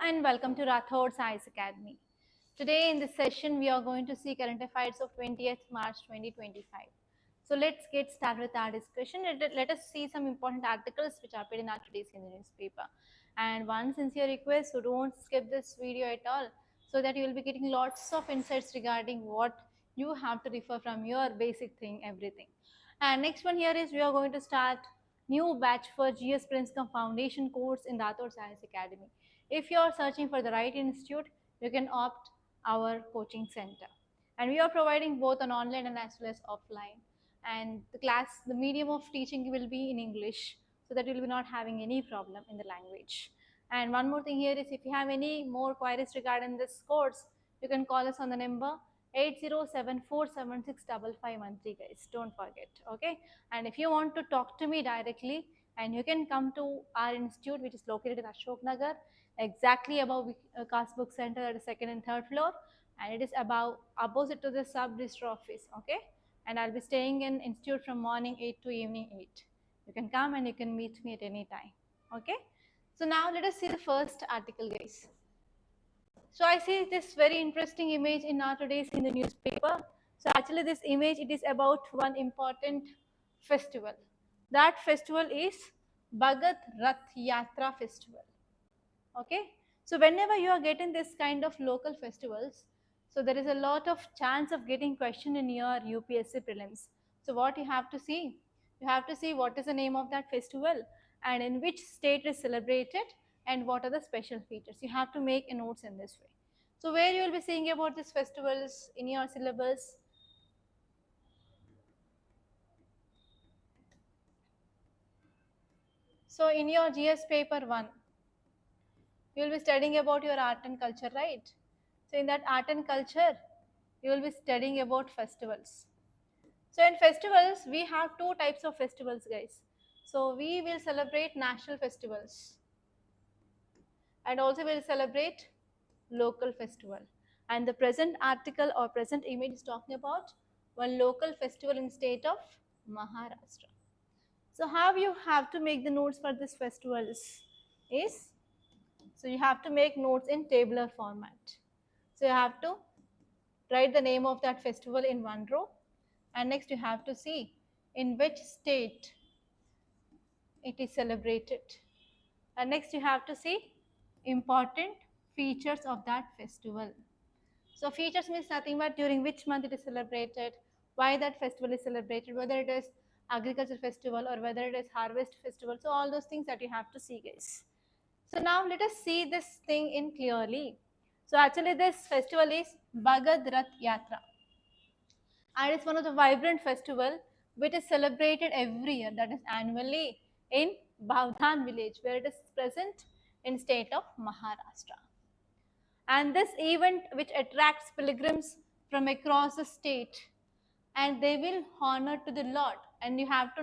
and welcome to Rathods Science Academy. Today in this session we are going to see current affairs of 20th March 2025. So let's get started with our discussion. Let us see some important articles which appeared in our today's Hindu newspaper. And one sincere request, so don't skip this video at all, so that you will be getting lots of insights regarding what you have to refer from your basic thing, everything. And next one here is we are going to start new batch for GS Princeton Foundation course in Rathods Science Academy. If you are searching for the right institute, you can opt our coaching center. And we are providing both on online and as well as offline. And the medium of teaching will be in English, so that you will be not having any problem in the language. And one more thing here is if you have any more queries regarding this course, you can call us on the number 8074765513, guys. Don't forget, okay? And if you want to talk to me directly, and you can come to our institute, which is located in Ashok Nagar, exactly above Vikas Book Center at the second and third floor, and it is opposite to the sub-registrar office, okay? And I'll be staying in institute from morning 8 to evening 8. You can come and you can meet me at any time, okay? So now let us see the first article, guys. So I see this very interesting image in our today's Hindu newspaper. So actually this image, it is about one important festival. That festival is Bagad Rath Yatra festival. Okay, so whenever you are getting this kind of local festivals, so there is a lot of chance of getting question in your UPSC prelims. So what you have to see what is the name of that festival and in which state it is celebrated and what are the special features. You have to make a notes in this way. So where you will be seeing about these festivals in your syllabus? So in your GS paper 1, you will be studying about your art and culture, right? So in that art and culture, you will be studying about festivals. So in festivals, we have two types of festivals, guys. So we will celebrate national festivals and also we will celebrate local festival. And the present article or present image is talking about one local festival in state of Maharashtra. So how you have to make the notes for these festivals is, so you have to make notes in tabular format. So you have to write the name of that festival in one row, and next you have to see in which state it is celebrated, and next you have to see important features of that festival. So features means nothing but during which month it is celebrated, why that festival is celebrated, whether it is agriculture festival or whether it is harvest festival. So all those things that you have to see, guys. So now let us see this thing in clearly. So actually this festival is Bagad Rath Yatra, and it's one of the vibrant festival which is celebrated every year, that is annually, in Bhavdhan village, where it is present in state of Maharashtra. And this event which attracts pilgrims from across the state, and they will honor to the Lord, and you have to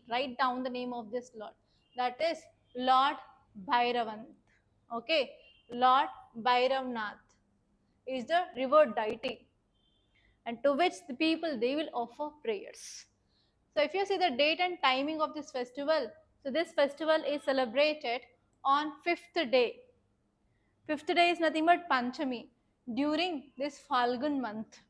write down the name of this Lord, that is Lord Bhairavant. Okay, Lord Bhairavnath is the revered deity, and to which the people they will offer prayers. So if you see the date and timing of this festival, so this festival is celebrated on 5th day. 5th day is nothing but Panchami during this Falgun month.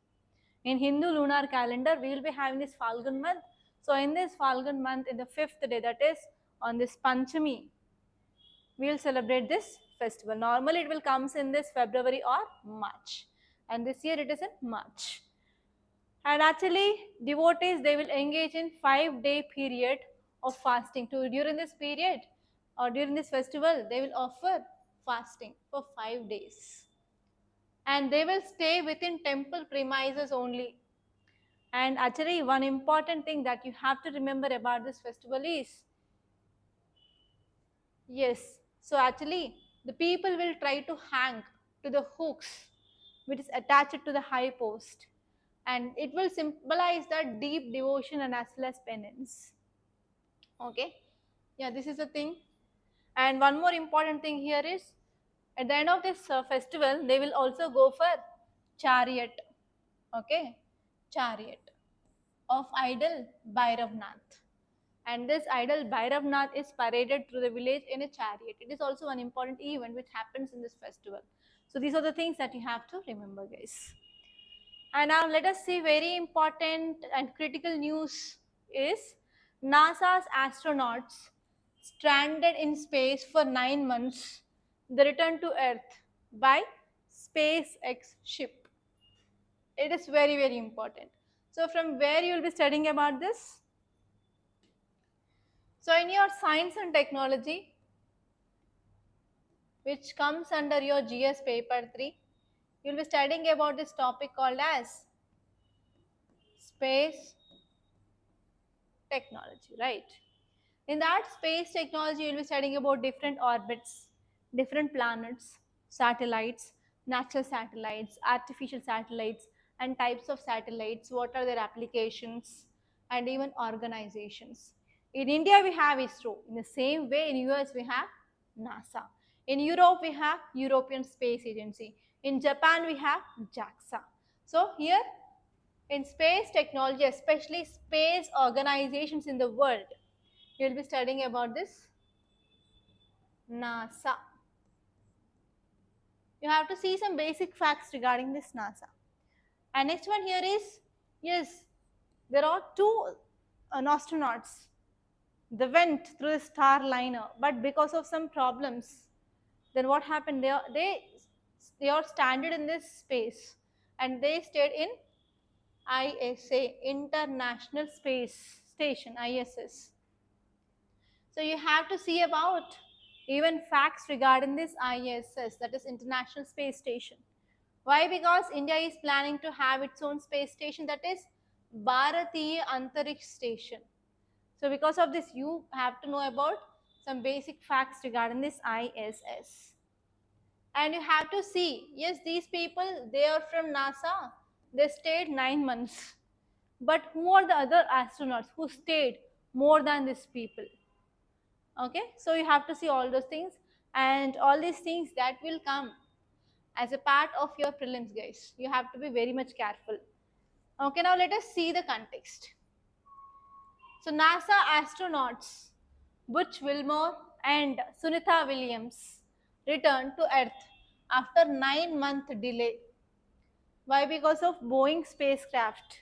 In Hindu lunar calendar, we will be having this Falgun month. So in this Falgun month, in the 5th day, that is on this Panchami, we will celebrate this festival. Normally it will comes in this February or March, and this year it is in March. And actually devotees, they will engage in 5-day period of fasting. During this period or during this festival, they will offer fasting for 5 days, and they will stay within temple premises only. And actually one important thing that you have to remember about this festival is, yes, so actually the people will try to hang to the hooks which is attached to the high post, and it will symbolize that deep devotion and as well as penance. Okay, yeah, this is the thing. And one more important thing here is, at the end of this festival, they will also go for chariot. Okay, chariot of idol Bhairavnath. and this idol Bhairavnath is paraded through the village in a chariot. It is also an important event which happens in this festival. So these are the things that you have to remember, guys. And now let us see very important and critical news is NASA's astronauts stranded in space for 9 months. They return to Earth by SpaceX ship. It is very, very important. So from where you will be studying about this? So in your science and technology, which comes under your GS paper 3, you will be studying about this topic called as space technology, right? In that space technology, you will be studying about different orbits, different planets, satellites, natural satellites, artificial satellites, and types of satellites, what are their applications, and even organizations. In India, we have ISRO. In the same way, in US, we have NASA. In Europe, we have European Space Agency. In Japan, we have JAXA. So here, in space technology, especially space organizations in the world, you will be studying about this NASA. You have to see some basic facts regarding this NASA. And next one here is, yes, there are two astronauts. They went through the Starliner, but because of some problems, then what happened? They are stranded in this space, and they stayed in ISA, International Space Station, ISS. So you have to see about even facts regarding this ISS, that is International Space Station. Why? Because India is planning to have its own space station, that is Bharatiya Antariksh Station. So because of this, you have to know about some basic facts regarding this ISS. And you have to see, yes, these people, they are from NASA. They stayed 9 months. But who are the other astronauts who stayed more than these people? Okay, so you have to see all those things, and all these things that will come as a part of your prelims, guys. You have to be very much careful. Okay, now let us see the context. So NASA astronauts Butch Wilmore and Sunitha Williams returned to Earth after 9-month delay. Why? Because of Boeing spacecraft.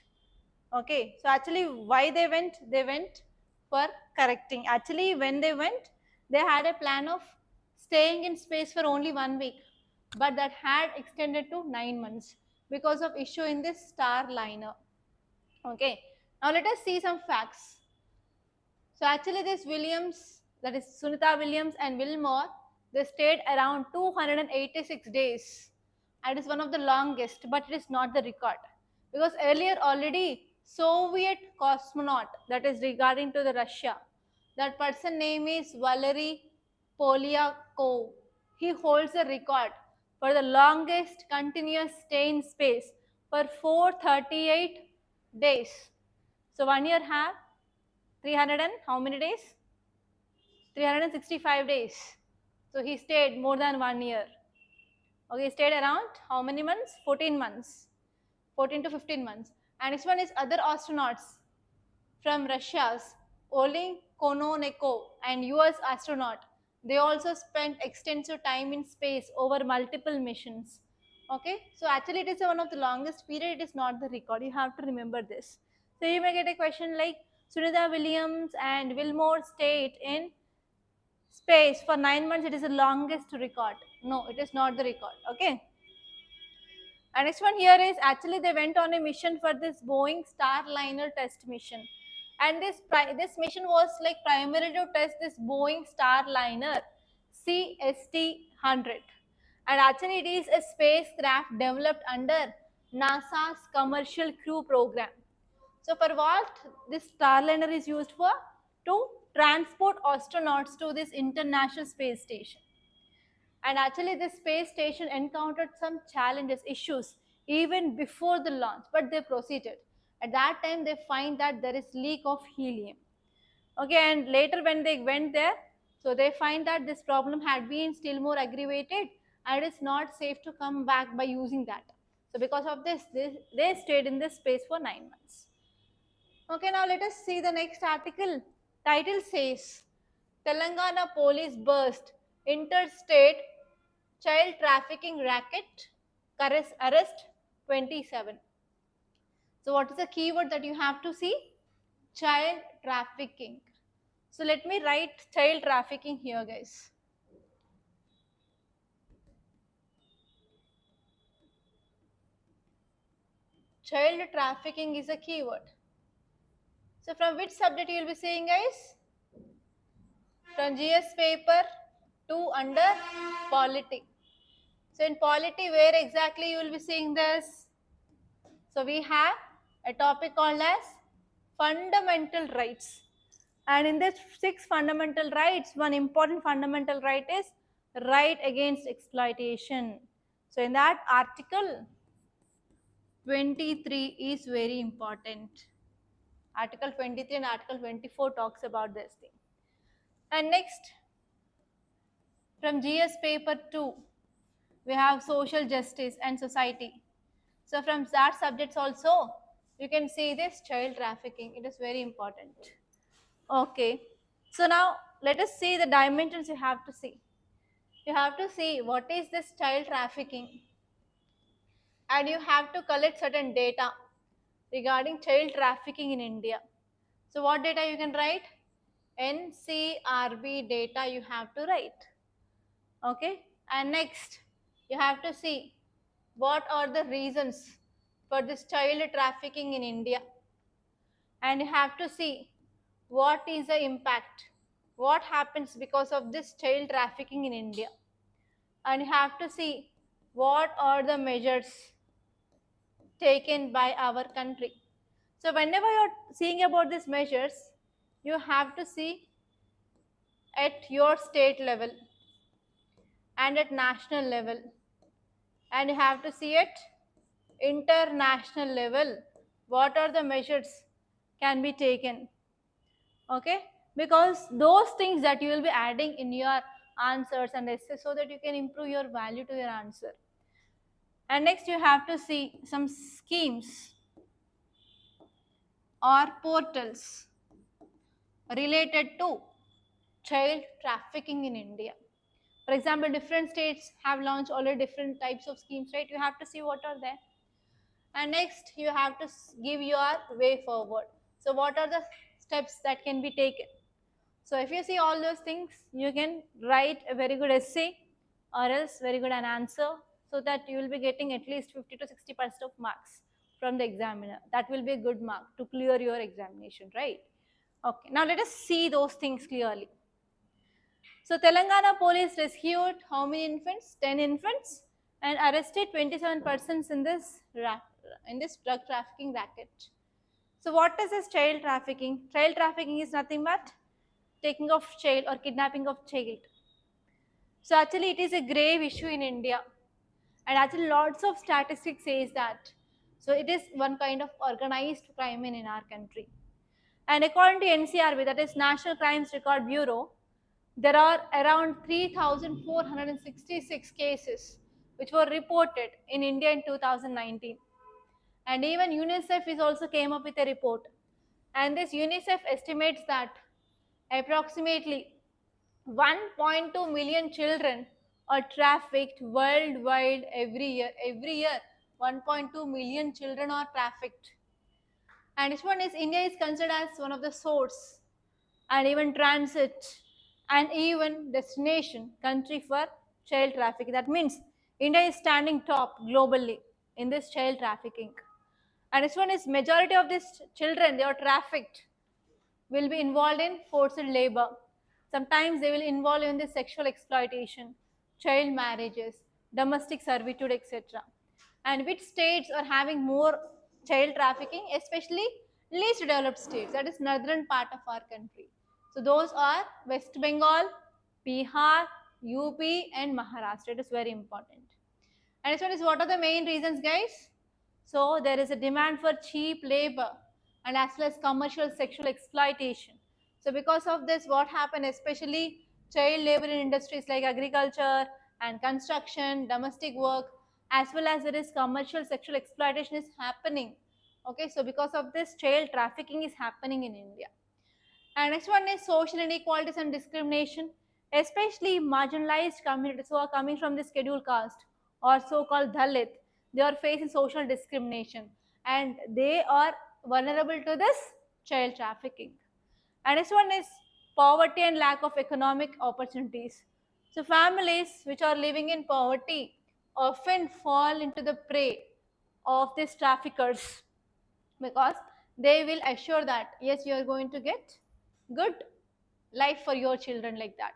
Okay, so actually why they went for correcting. Actually when they went, they had a plan of staying in space for only 1 week, but that had extended to 9 months because of issue in this Starliner. Okay, now let us see some facts. So actually this Williams, that is Sunitha Williams and Wilmore, they stayed around 286 days. And it is one of the longest, but it is not the record. Because earlier already Soviet cosmonaut, that is regarding to the Russia, that person name is Valery Polyakov. He holds a record for the longest continuous stay in space for 438 days. So 1 year have 300 and how many days? 365 days. So he stayed more than 1 year. Okay, he stayed around how many months? 14 months. 14 to 15 months. And next one is other astronauts from Russia's Oleg Kononenko and US astronaut. They also spent extensive time in space over multiple missions. Okay, so actually it is one of the longest period. It is not the record. You have to remember this. So you may get a question like Sunitha Williams and Wilmore stayed in space for 9 months. It is the longest record. No, it is not the record. Okay. And next one here is actually they went on a mission for this Boeing Starliner test mission, and this mission was like primarily to test this Boeing Starliner CST-100, and actually it is a spacecraft developed under NASA's Commercial Crew Program. So for what this Starliner is used for? To transport astronauts to this International Space Station. And actually this space station encountered some challenges, issues even before the launch, but they proceeded. At that time they find that there is leak of helium. Okay, and later when they went there, so they find that this problem had been still more aggravated and it is not safe to come back by using that. So because of this, they stayed in this space for 9 months. Okay, now let us see the next article. Title says Telangana police burst interstate child trafficking racket, arrest 27. So what is the keyword that you have to see? Child trafficking. So let me write child trafficking here, guys. Child trafficking is a keyword. So from which subject you will be saying, guys? From GS paper 2 under polity. So in polity, where exactly you will be seeing this? So we have a topic called as fundamental rights. And in this 6 fundamental rights, one important fundamental right is right against exploitation. So in that article 23 is very important. Article 23 and Article 24 talks about this thing. And next, from GS paper 2, we have social justice and society. So from that subjects also, you can see this child trafficking. It is very important. Okay. So now let us see the dimensions you have to see. You have to see what is this child trafficking, and you have to collect certain data regarding child trafficking in India. So what data you can write? NCRB data you have to write. Okay. And next, you have to see what are the reasons for this child trafficking in India, and you have to see what is the impact, what happens because of this child trafficking in India, and you have to see what are the measures taken by our country. So whenever you're seeing about these measures, you have to see at your state level and at national level, and you have to see at international level what are the measures can be taken. Okay, because those things that you will be adding in your answers and essays so that you can improve your value to your answer. And next, you have to see some schemes or portals related to child trafficking in India. For example, different states have launched already different types of schemes, right? You have to see what are there. And next, you have to give your way forward. So what are the steps that can be taken? So if you see all those things, you can write a very good essay or else very good an answer, so that you will be getting at least 50 to 60% of marks from the examiner. That will be a good mark to clear your examination, right? Okay, now let us see those things clearly. So Telangana police rescued how many infants? 10 infants, and arrested 27 persons in this drug trafficking racket. So what is this child trafficking? Child trafficking is nothing but taking of child or kidnapping of child. So actually it is a grave issue in India, and actually lots of statistics says that. So it is one kind of organized crime in our country. And according to NCRB, that is National Crimes Record Bureau, there are around 3,466 cases which were reported in India in 2019. And even UNICEF is also came up with a report. And this UNICEF estimates that approximately 1.2 million children are trafficked worldwide every year. Every year, 1.2 million children are trafficked. And this one is India is considered as one of the source and even transit and even destination country for child trafficking. That means India is standing top globally in this child trafficking. And this one is majority of these children, they are trafficked, will be involved in forced labor. Sometimes they will involve in the sexual exploitation, child marriages, domestic servitude, etc. And which states are having more child trafficking? Especially least developed states, that is northern part of our country. So those are West Bengal, Bihar, UP and Maharashtra. It is very important. And this one is what are the main reasons, guys? So there is a demand for cheap labor and as well as commercial sexual exploitation. So because of this, what happened, especially child labor in industries like agriculture and construction, domestic work, as well as there is commercial sexual exploitation is happening. Okay, so because of this, child trafficking is happening in India. And next one is social inequalities and discrimination, especially marginalized communities who are coming from the scheduled caste or so-called Dalit. They are facing social discrimination and they are vulnerable to this child trafficking. And next one is poverty and lack of economic opportunities. So families which are living in poverty often fall into the prey of these traffickers because they will assure that yes, you are going to get good life for your children like that.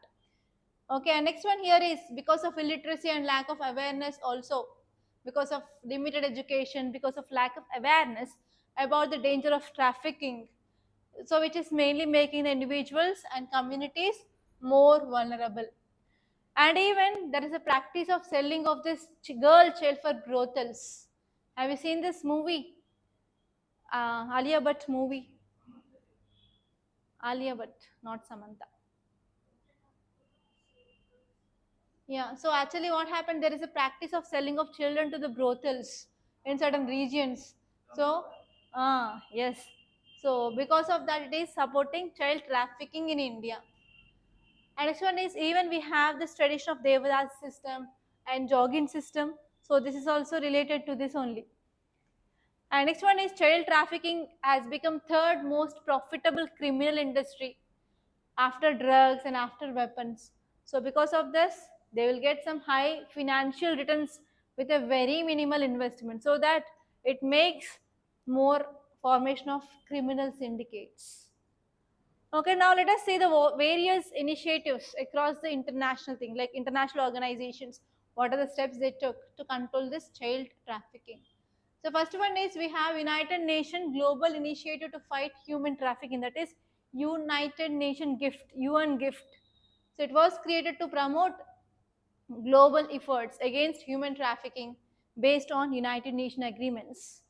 Okay, and next one here is because of illiteracy and lack of awareness also, because of limited education, because of lack of awareness about the danger of trafficking, so which is mainly making the individuals and communities more vulnerable. And even there is a practice of selling of this girl child for brothels. Have you seen this movie? Alia Bhatt movie. Alia Bhatt, not Samantha. Yeah, so actually what happened, there is a practice of selling of children to the brothels in certain regions. So, yes. So because of that, it is supporting child trafficking in India. And next one is even we have this tradition of Devadas system and jogging system. So this is also related to this only. And next one is child trafficking has become third most profitable criminal industry after drugs and after weapons. So because of this, they will get some high financial returns with a very minimal investment, so that it makes more formation of criminal syndicates. Okay, now let us see the various initiatives across the international thing, like international organizations. What are the steps they took to control this child trafficking? So first one is we have United Nations Global Initiative to Fight Human Trafficking, that is United Nations GIFT, UN GIFT. So it was created to promote global efforts against human trafficking based on United Nations agreements.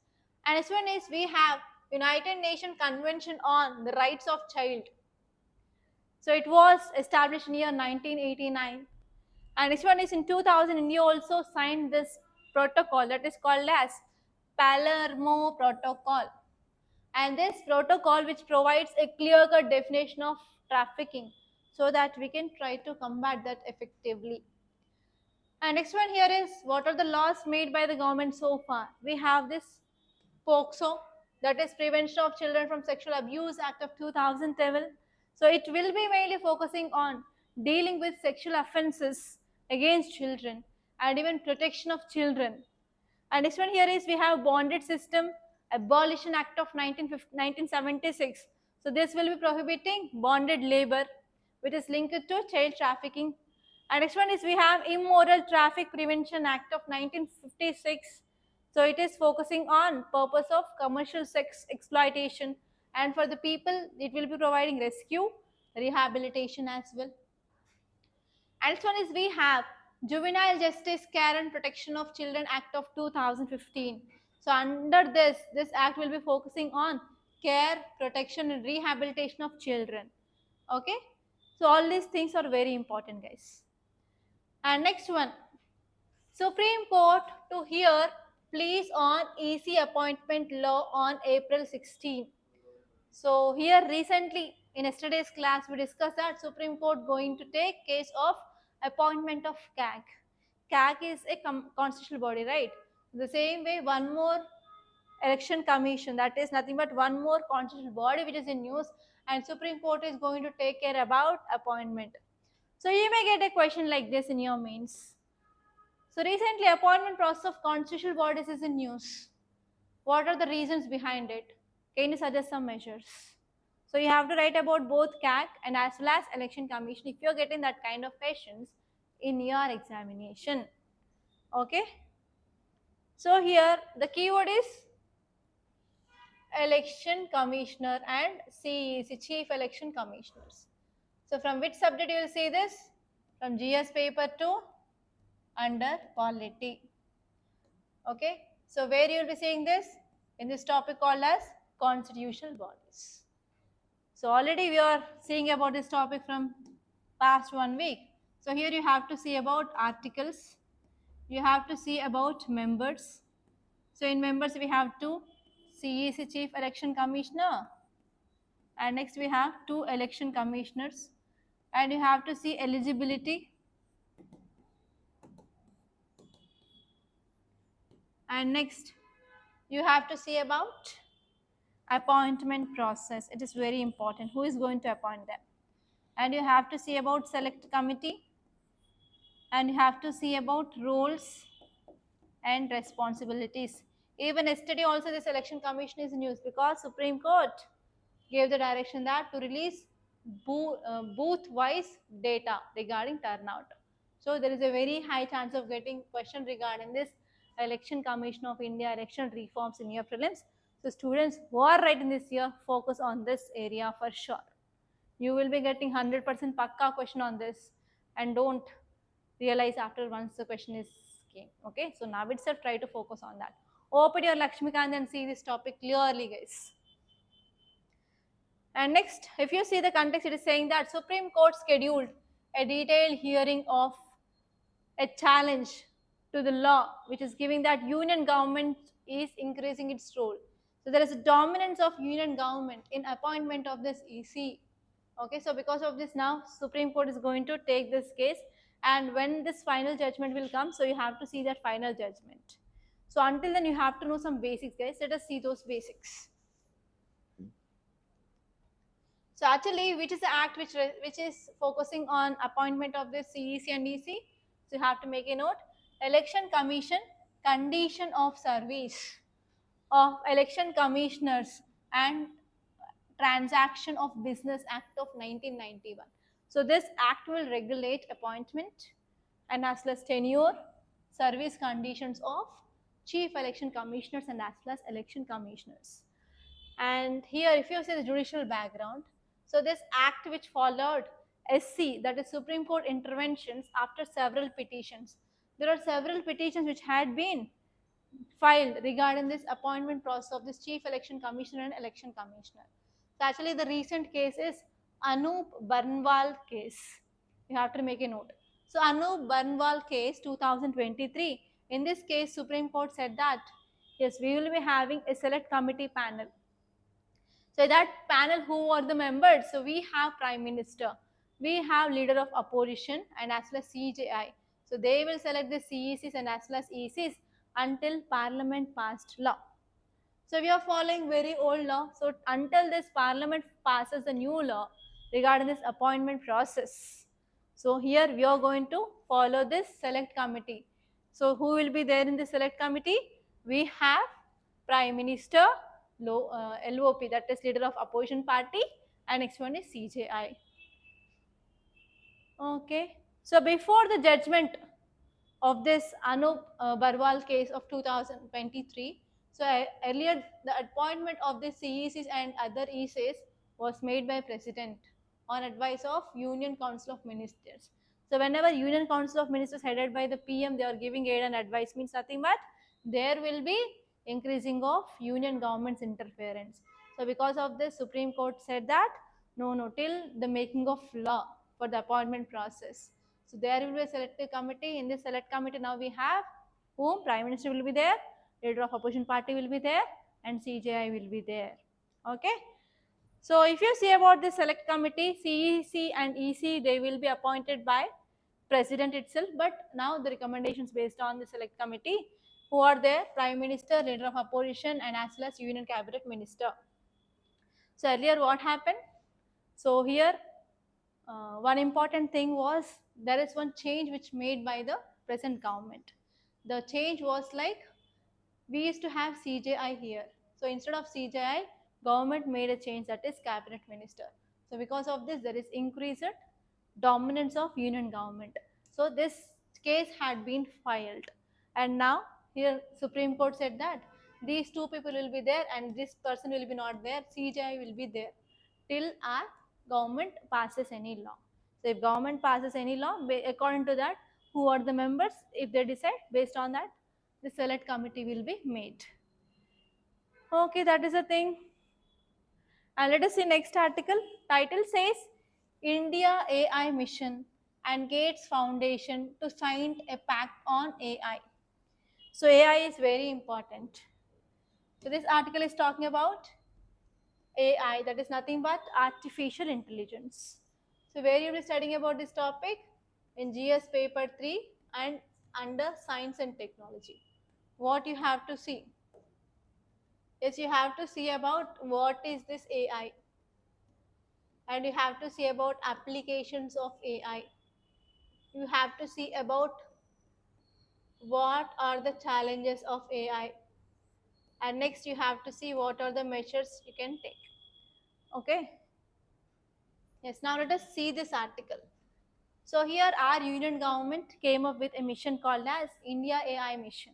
And next one is we have United Nations Convention on the Rights of Child. So it was established in year 1989. And next one is in 2000, India also signed this protocol that is called as Palermo Protocol. And this protocol which provides a clear-cut definition of trafficking so that we can try to combat that effectively. And next one here is what are the laws made by the government so far? We have this POCSO, that is Prevention of Children from Sexual Abuse Act of 2007. So it will be mainly focusing on dealing with sexual offenses against children and even protection of children. And next one here is we have Bonded System Abolition Act of 1976. So this will be prohibiting bonded labor, which is linked to child trafficking. And next one is we have Immoral Traffic Prevention Act of 1956. So it is focusing on purpose of commercial sex exploitation, and for the people it will be providing rescue, rehabilitation as well. And next one is we have Juvenile Justice Care and Protection of Children Act of 2015. So under this act will be focusing on care, protection and rehabilitation of children. Okay, so all these things are very important, guys. And next one, Supreme Court to hear pleas on EC appointment law on April 16. So here recently in yesterday's class we discussed that Supreme Court going to take case of appointment of CAG. CAG is a constitutional body, right? The same way one more election commission, that is nothing but one more constitutional body which is in news, and Supreme Court is going to take care about appointment. So you may get a question like this in your mains. So recently appointment process of constitutional bodies is in news. What are the reasons behind it? Can you suggest some measures? So you have to write about both CAC and as well as election commission if you're getting that kind of questions in your examination. Okay. So here the keyword is election commissioner and CEC, chief election commissioners. So from which subject you will see this? From GS paper 2 under polity. Okay. So where you will be seeing this? In this topic called as constitutional bodies. So already we are seeing about this topic from past 1 week. So here you have to see about articles, you have to see about members. So in members we have to CEC Chief Election Commissioner and next we have 2 election commissioners, and you have to see eligibility, and next you have to see about appointment process. It is very important who is going to appoint them, and you have to see about select committee, and you have to see about roles and responsibilities. Even yesterday also this election commission is news because Supreme Court gave the direction that to release booth wise data regarding turnout. So there is a very high chance of getting question regarding this election commission of India election reforms in your prelims. So students who are writing this year, focus on this area for sure. You will be getting 100% pakka question on this, and don't realize after once the question is came. Okay, so now itself try to focus on that. Open your Lakshmikant and see this topic clearly, guys. And next, if you see the context, it is saying that Supreme Court scheduled a detailed hearing of a challenge to the law, which is giving that union government is increasing its role. So there is a dominance of union government in appointment of this EC. Okay, so because of this now Supreme Court is going to take this case, and when this final judgment will come, so you have to see that final judgment. So until then you have to know some basics, guys. Let us see those basics. So actually, which is the act which is focusing on appointment of the CEC and EC? So you have to make a note. Election Commission Condition of Service of Election Commissioners and Transaction of Business Act of 1991. So this act will regulate appointment and as well as tenure, service conditions of chief election commissioners and as well as election commissioners. And here if you see the judicial background, so this act which followed SC, that is Supreme Court interventions after several petitions. There are several petitions which had been filed regarding this appointment process of this chief election commissioner and election commissioner. So actually the recent case is Anup Barnwal case. You have to make a note. So Anup Barnwal case 2023. In this case, Supreme Court said that yes, we will be having a select committee panel. So that panel, who are the members? So we have Prime Minister, we have Leader of Opposition, and as well as CJI. So they will select the CECs and as well as ECs until Parliament passed law. So we are following very old law. So until this Parliament passes a new law regarding this appointment process. So here we are going to follow this select committee. So who will be there in the select committee? We have Prime Minister, LOP, that is Leader of Opposition Party, and next one is CJI. Okay. So before the judgment of this Anup Barwal case of 2023, so earlier the appointment of the CECs and other ECs was made by President on advice of Union Council of Ministers. So whenever Union Council of Ministers headed by the PM, they are giving aid and advice, means nothing but there will be increasing of union government's interference. So because of this, Supreme Court said that no, till the making of law for the appointment process. So there will be a selective committee. In this select committee now we have whom? Prime Minister will be there, Leader of Opposition Party will be there, and CJI will be there. Okay. So if you see about the select committee, CEC and EC, they will be appointed by President itself, but now the recommendations based on the select committee, who are there? Prime Minister, Leader of Opposition, and as well as Union Cabinet Minister. So earlier what happened? So here one important thing was there is one change which made by the present government. The change was like we used to have CJI here. So instead of CJI, government made a change, that is Cabinet Minister. So because of this, there is increased dominance of union government. So this case had been filed, and now here Supreme Court said that these two people will be there and this person will be not there, CJI will be there till our government passes any law. So if government passes any law, according to that, who are the members, if they decide, based on that, the select committee will be made. Okay, that is a thing. And let us see next article. Title says India AI Mission and Gates Foundation to sign a pact on AI. So AI is very important. So this article is talking about AI, that is nothing but artificial intelligence. So where you will be studying about this topic? In GS paper 3 and under science and technology. What you have to see? Yes, you have to see about what is this AI, and you have to see about applications of AI. You have to see about what are the challenges of AI, and next you have to see what are the measures you can take. Okay. Yes, now let us see this article. So here our union government came up with a mission called as India AI mission.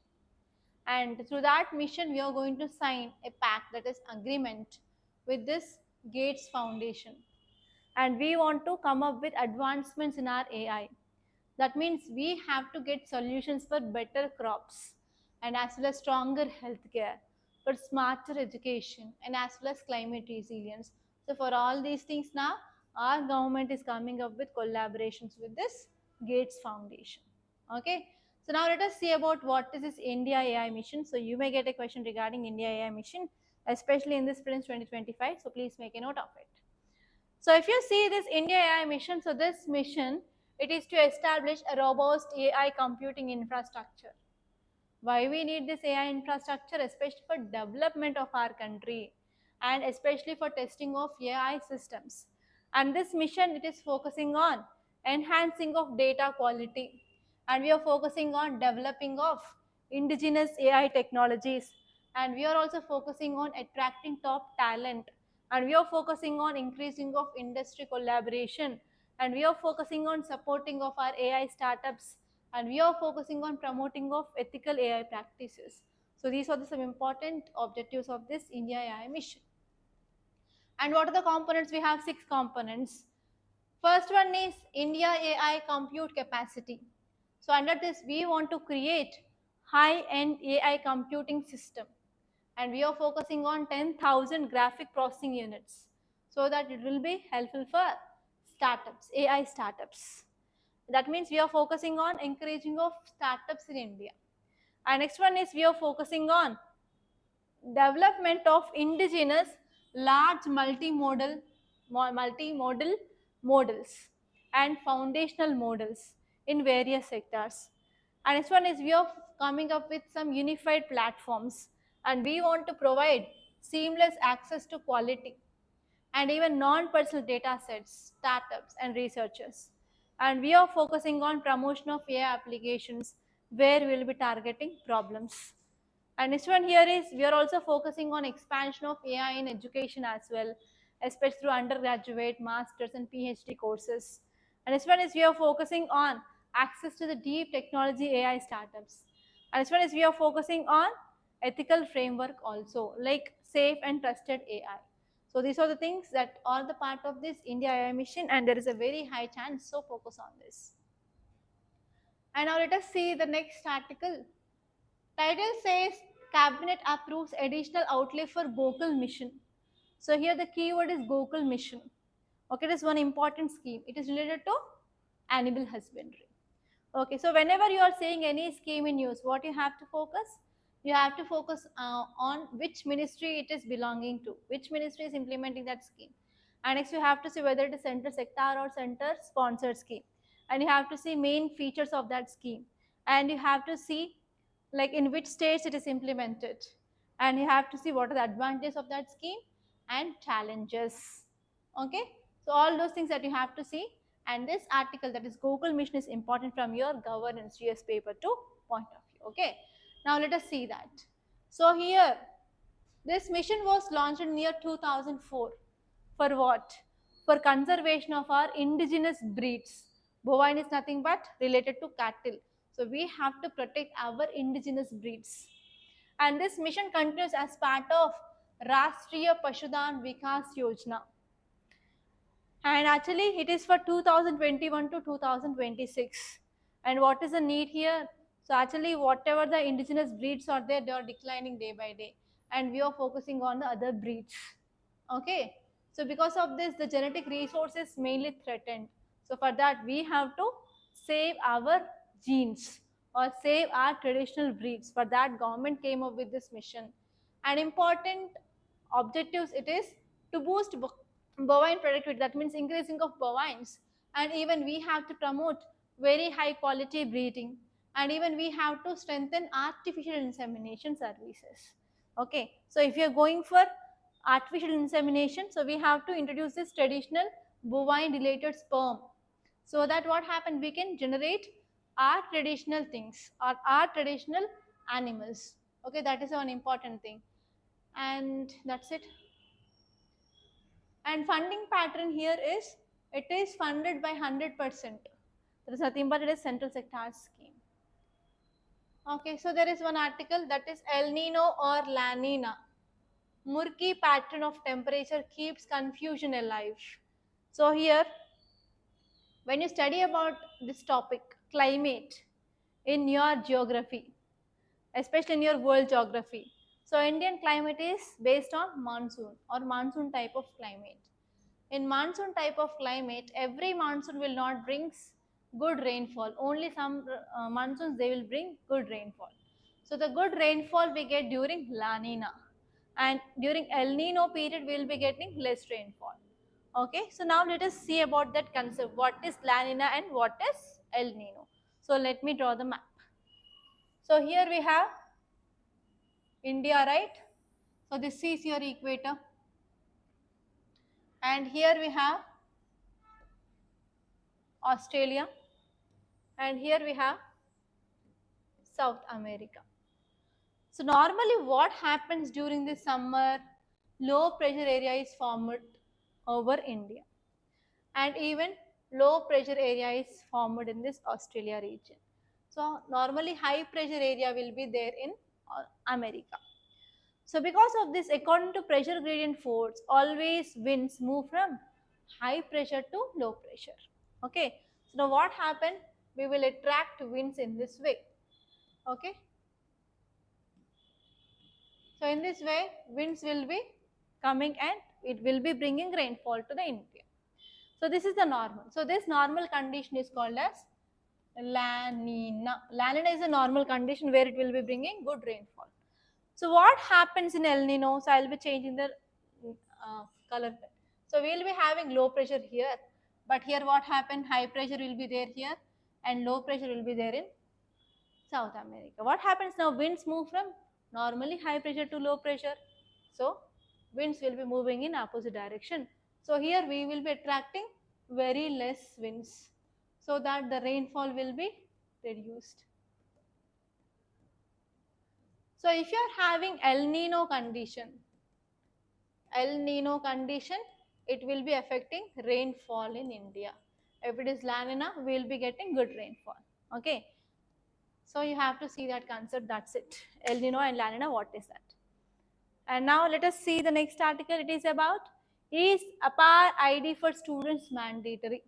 And through that mission, we are going to sign a pact, that is agreement, with this Gates Foundation. And we want to come up with advancements in our AI. That means we have to get solutions for better crops and as well as stronger healthcare, for smarter education and as well as climate resilience. So for all these things now, our government is coming up with collaborations with this Gates Foundation. Okay. So now let us see about what is this India AI mission. So you may get a question regarding India AI mission, especially in this Prince 2025. So please make a note of it. So if you see this India AI mission, so this mission, it is to establish a robust AI computing infrastructure. Why we need this AI infrastructure? Especially for development of our country and especially for testing of AI systems. And this mission, it is focusing on enhancing of data quality, and we are focusing on developing of indigenous AI technologies, and we are also focusing on attracting top talent, and we are focusing on increasing of industry collaboration, and we are focusing on supporting of our AI startups, and we are focusing on promoting of ethical AI practices. So these are some important objectives of this India AI mission. And what are the components? We have 6 components. First one is India AI compute capacity. So under this, we want to create high-end AI computing system, and we are focusing on 10,000 graphic processing units, so that it will be helpful for startups, AI startups. That means we are focusing on encouraging of startups in India. And next one is we are focusing on development of indigenous large multimodal models and foundational models in various sectors. And next one is we are coming up with some unified platforms, and we want to provide seamless access to quality and even non-personal data sets, startups and researchers. And we are focusing on promotion of AI applications where we will be targeting problems. And this one here is we are also focusing on expansion of AI in education as well, especially through undergraduate, masters and PhD courses. And this one is we are focusing on access to the deep technology AI startups. And this one is we are focusing on ethical framework also, like safe and trusted AI. So these are the things that are the part of this India AI mission, and there is a very high chance, so focus on this. And now let us see the next article. Title says Cabinet approves additional outlay for Gokul mission. So here the keyword is Gokul mission. Okay, this is one important scheme. It is related to animal husbandry. Okay, so whenever you are saying any scheme in news, what you have to focus? You have to focus on which ministry it is belonging to, which ministry is implementing that scheme. And next you have to see whether it is center sector or center sponsored scheme. And you have to see main features of that scheme. And you have to see like in which stage it is implemented. And you have to see what are the advantages of that scheme and challenges. Okay, so all those things that you have to see. And this article, that is Gokul mission, is important from your governance GS paper 2 point of view. Okay, now let us see that. So here this mission was launched in year 2004. For what? For conservation of our indigenous breeds. Bovine is nothing but related to cattle. So we have to protect our indigenous breeds. And this mission continues as part of Rashtriya Pashudan Vikas Yojana. And actually it is for 2021 to 2026. And what is the need here? So actually whatever the indigenous breeds are there, they are declining day by day, and we are focusing on the other breeds. Okay, so because of this the genetic resource is mainly threatened. So for that we have to save our genes or save our traditional breeds. For that government came up with this mission. And important objectives, it is to boost bovine productivity, that means increasing of bovines, and even we have to promote very high quality breeding, and even we have to strengthen artificial insemination services. Okay, so if you are going for artificial insemination, so we have to introduce this traditional bovine related sperm, so that what happened, we can generate our traditional things or our traditional animals. Okay, that is one important thing, and that's it. And funding pattern here is, it is funded by 100%. There is nothing but it is central sector scheme. Okay, so there is one article, that is El Nino or La Nina. Murky pattern of temperature keeps confusion alive. So here, when you study about this topic, climate, in your geography, especially in your world geography, so Indian climate is based on monsoon or monsoon type of climate. In monsoon type of climate, every monsoon will not bring good rainfall. Only some monsoons they will bring good rainfall. So the good rainfall we get during La Nina, and during El Nino period we will be getting less rainfall. Okay, so now let us see about that concept. What is La Nina and what is El Nino? So let me draw the map. So here we have India, right? So this is your equator, and here we have Australia, and here we have South America. So normally what happens during the summer, low pressure area is formed over India, and even low pressure area is formed in this Australia region. So normally high pressure area will be there in America. So because of this, according to pressure gradient force, always winds move from high pressure to low pressure. Okay, so now what happened, we will attract winds in this way. Okay, so in this way, winds will be coming and it will be bringing rainfall to the India. So this is the normal. So this normal condition is called as La Nina. La Nina is a normal condition where it will be bringing good rainfall. So what happens in El Nino? So I will be changing the color. So we will be having low pressure here, but here what happened? High pressure will be there here, and low pressure will be there in South America. What happens now? Winds move from normally high pressure to low pressure. So winds will be moving in opposite direction. So here we will be attracting very less winds, so that the rainfall will be reduced. So if you are having El Nino condition, it will be affecting rainfall in India. If it is La Nina, we will be getting good rainfall. Okay. So you have to see that concept, that's it. El Nino and La Nina, what is that? And now let us see the next article. It is about, is APAAR ID for students mandatory?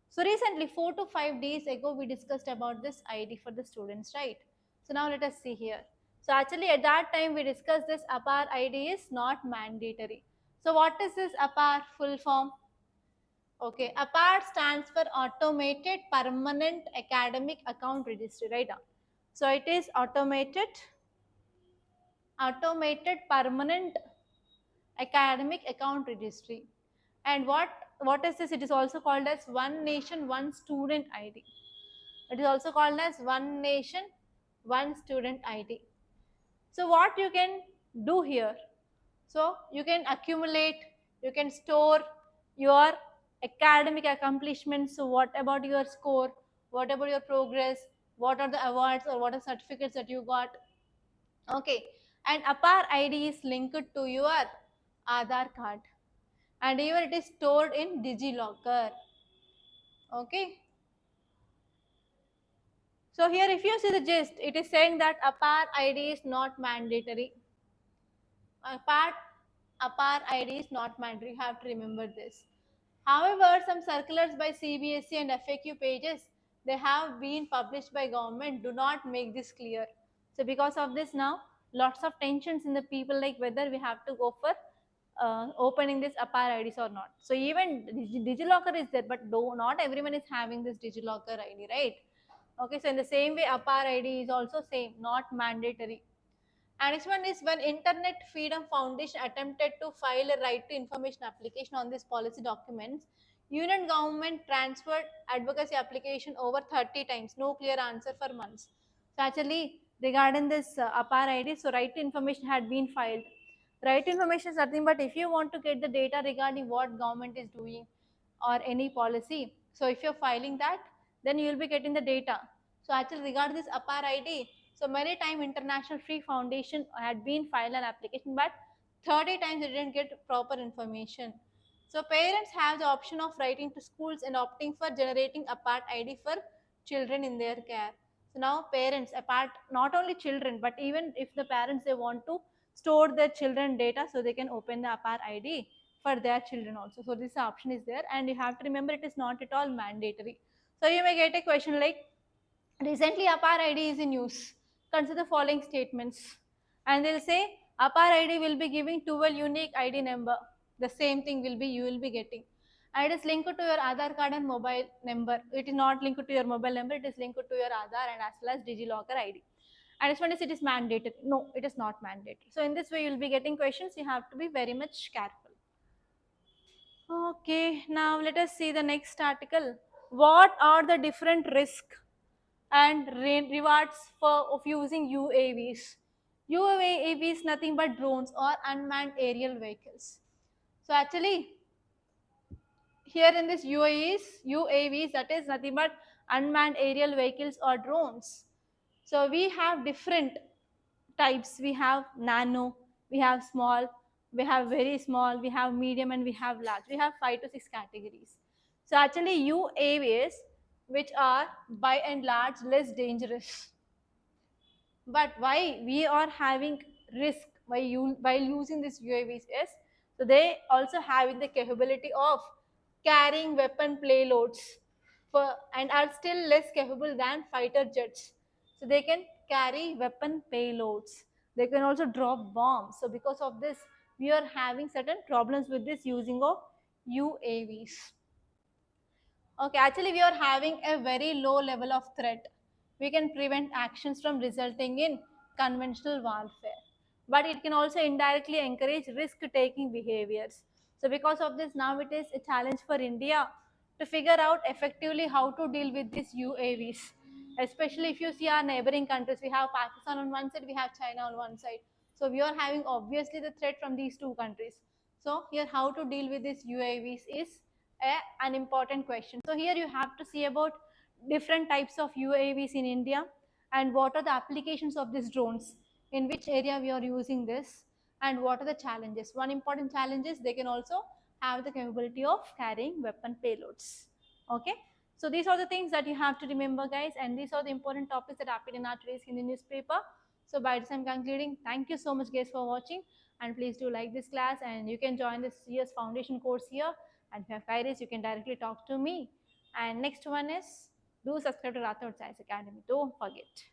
So recently, 4 to 5 days ago, we discussed about this ID for the students, right? So now let us see here. So actually at that time we discussed this APAAR ID is not mandatory. So what is this APAAR full form? Okay, APAAR stands for Automated Permanent Academic Account Registry, right? So it is automated permanent academic account registry. And what is this? It is also called as One Nation One Student ID. It is also called as One Nation One Student ID. So what you can do here? So you can accumulate, you can store your academic accomplishments. So what about your score? What about your progress? What are the awards or what are certificates that you got? Okay, and APAAR ID is linked to your Aadhaar card, and even it is stored in DigiLocker. Okay. So here if you see the gist, it is saying that APAAR ID is not mandatory. APAAR ID is not mandatory. You have to remember this. However, some circulars by CBSE and FAQ pages, they have been published by government, do not make this clear. So because of this now, lots of tensions in the people, like whether we have to go for opening this APAAR IDs or not. So even DigiLocker is there, but not everyone is having this DigiLocker ID, right? Okay, so in the same way, APAAR ID is also same, not mandatory. And next one is when Internet Freedom Foundation attempted to file a right to information application on this policy documents, Union government transferred advocacy application over 30 times, no clear answer for months. So actually regarding this APAAR ID, so right to information had been filed. Right to information is nothing but if you want to get the data regarding what government is doing or any policy, so if you're filing that, then you will be getting the data. So actually regarding this APAAR ID, so many time International Free Foundation had been filed an application, but 30 times they didn't get proper information. So parents have the option of writing to schools and opting for generating APAAR ID for children in their care. So now parents, apart not only children, but even if the parents they want to store their children data, so they can open the APAAR ID for their children also. So this option is there, and you have to remember it is not at all mandatory. So you may get a question like, recently APAAR ID is in use. Consider the following statements. And they'll say APAAR ID will be giving 12 unique ID number. The same thing will be you will be getting. And it is linked to your Aadhaar card and mobile number. It is not linked to your mobile number, it is linked to your Aadhaar and as well as DigiLocker ID. And this one is it is mandated. No, it is not mandated. So in this way you will be getting questions. You have to be very much careful. Okay, now let us see the next article. What are the different risks and rewards of using UAVs? UAVs nothing but drones or unmanned aerial vehicles. So actually here in this UAVs that is nothing but unmanned aerial vehicles or drones. So we have different types. We have nano, we have small, we have very small, we have medium, and we have large. We have 5 to 6 categories. So actually UAVs, which are by and large less dangerous. But why we are having risk while using this UAVs is, so they also having the capability of carrying weapon payloads and are still less capable than fighter jets. So they can carry weapon payloads. They can also drop bombs. So because of this, we are having certain problems with this using of UAVs. Okay, actually we are having a very low level of threat. We can prevent actions from resulting in conventional warfare. But it can also indirectly encourage risk-taking behaviors. So because of this, now it is a challenge for India to figure out effectively how to deal with these UAVs. Especially if you see our neighboring countries, we have Pakistan on one side, we have China on one side. So we are having obviously the threat from these two countries. So here how to deal with these UAVs is an important question. So here you have to see about different types of UAVs in India and what are the applications of these drones, in which area we are using this, and what are the challenges. One important challenge is they can also have the capability of carrying weapon payloads. Okay, so these are the things that you have to remember, guys, and these are the important topics that happened in our today's Hindu newspaper. So by this I'm concluding. Thank you so much, guys, for watching, and please do like this class, and you can join this year's foundation course here. And if you have queries, you can directly talk to me. And next one is do subscribe to Rathods Academy. Don't forget.